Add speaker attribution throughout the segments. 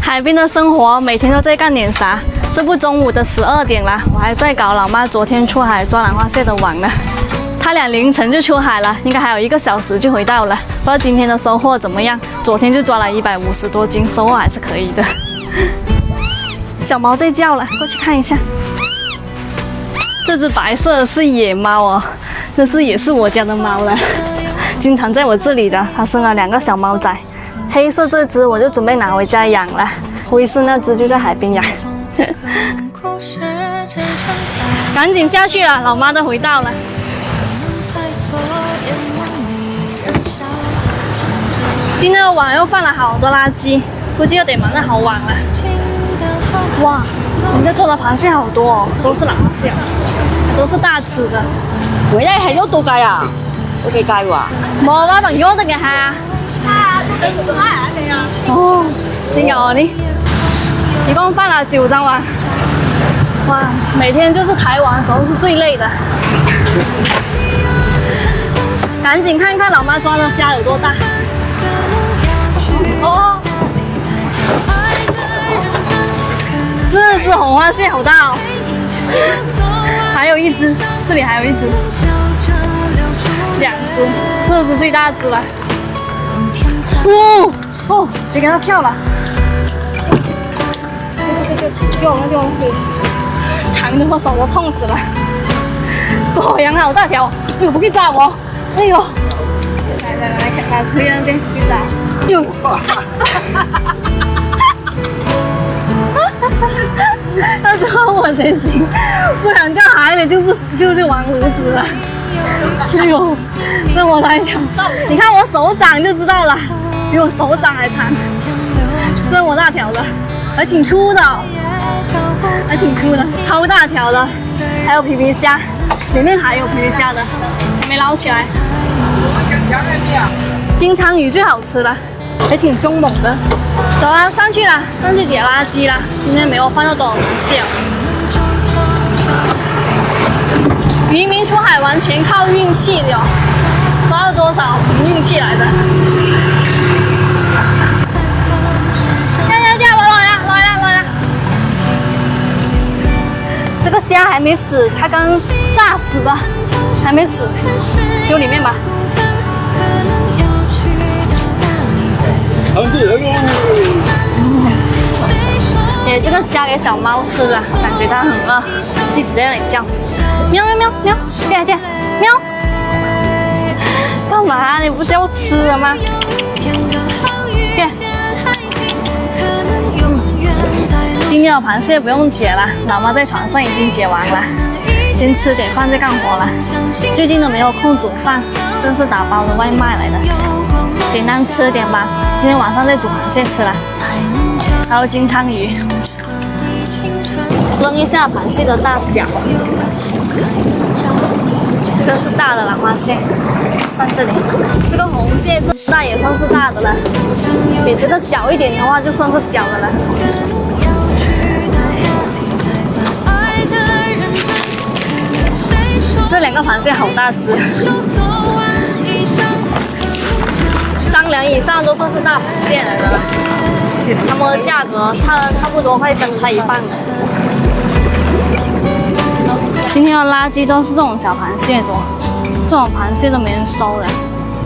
Speaker 1: 海边的生活每天都在干点啥？这不中午的12点了，我还在搞老妈昨天出海抓兰花蟹的网呢。他俩凌晨就出海了，应该还有1个小时就回到了。不知道今天的收获怎么样？昨天就抓了150多斤，收获还是可以的。小猫在叫了，过去看一下。这只白色的是野猫哦，这是也是我家的猫了，经常在我这里的。它生了2个小猫仔，黑色这只我就准备拿回家养了，灰色那只就在海边养。赶紧下去了，老妈都回到了。今天的网又放了好多垃圾，估计又得忙得好晚了。哇，人家做的螃蟹好多哦，都是兰花蟹，都是大只的。
Speaker 2: 回來係喐到計啊？都幾計喎？
Speaker 1: 冇啊，朋友得嘅係啊。哦，挺有啊你。一共放了9张网。哇，每天就是抬网的时候是最累的。赶紧看看老妈抓的虾有多大。哦，这是红花蟹，好大哦。还有1只，这里还有1只，2只，这只最大只了。哦，别给它跳了。给我们，扛着我手都痛死了。狗羊好大条，哎呦，不可以扎我，哎呦，来，吹那边，去扎，哟，他说我才行，不然掉海里就完无子了。哎呦，这么大条，你看我手掌就知道了，比我手掌还长，这么大条的，还挺粗的，还挺粗的，超大条的。还有皮皮虾，里面还有皮皮虾的，还没捞起来。金枪鱼最好吃了，还挺凶猛的。走啊，上去了，上去捡垃圾了。今天没有放到多少螃蟹哦。渔民出海完全靠运气的哦，抓了多少凭运气来的。来了！这个虾还没死，它刚炸死的，还没死，丢里面吧。这个虾给小猫吃了，感觉它很饿，一直在那里叫，喵喵喵喵，对，喵，干嘛？你不是要吃了吗？对。今天的螃蟹不用解了，老妈在船上已经解完了，先吃点饭再干活了。最近都没有空煮饭，这是打包的外卖来的，简单吃点吧。今天晚上再煮螃蟹吃了，还有金枪鱼。扔一下螃蟹的大小，这个是大的兰花蟹，放这里。这个红蟹这么大也算是大的了，比这个小一点的话就算是小的了。这2个螃蟹好大只，3两以上都算是大螃蟹来的了。它们的价格差不多快相差一半了。今天的垃圾都是这种小螃蟹多，这种螃蟹都没人收了。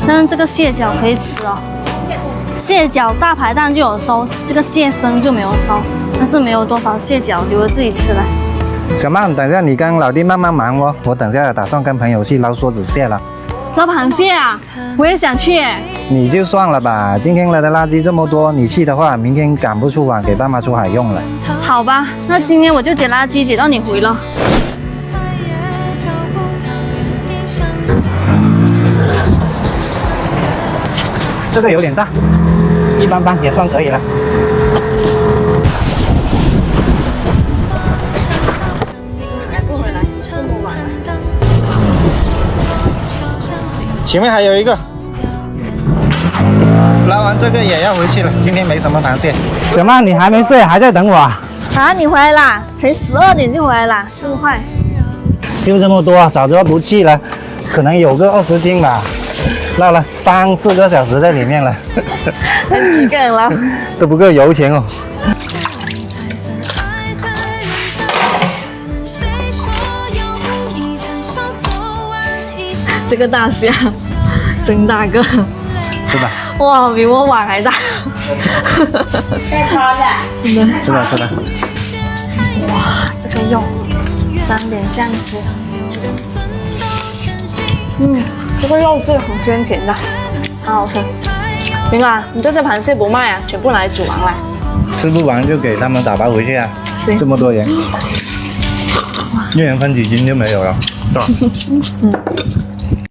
Speaker 1: 但是这个蟹脚可以吃哦，蟹脚大排档就有收，这个蟹身就没有收，但是没有多少蟹脚，留着自己吃了。
Speaker 3: 小曼，等一下你跟老弟慢慢忙哦，我等下打算跟朋友去捞梭子蟹了。
Speaker 1: 捞螃蟹啊，我也想去耶。
Speaker 3: 你就算了吧，今天来的垃圾这么多，你去的话，明天赶不出网给爸妈出海用了。
Speaker 1: 好吧，那今天我就捡垃圾，捡到你回了。
Speaker 3: 这个有点大，一般般也算可以了。
Speaker 1: 还不回来，这么晚了。
Speaker 3: 前面还有一个，捞完这个也要回去了。今天没什么螃蟹。小曼，你还没睡，还在等我啊？
Speaker 1: 啊，你回来啦？才12点就回来啦，这么快？
Speaker 3: 就这么多，早知道不去了，可能有个20斤吧。绕了3、4个小时在里面了，
Speaker 1: 几个人了？
Speaker 3: 都不够油钱哦。
Speaker 1: 这个大虾真大个，
Speaker 3: 是吧？
Speaker 1: 哇，比我碗还大。
Speaker 2: 在他的。
Speaker 1: 真的。
Speaker 3: 是的，是的。
Speaker 1: 哇，这个肉沾点酱汁，这个肉是很鲜甜的，好好吃。明哥啊，你这些螃蟹不卖啊，全部拿来煮完了。
Speaker 3: 吃不完就给他们打包回去啊。
Speaker 1: 行
Speaker 3: 这么多人，一人分几斤就没有了，是吧？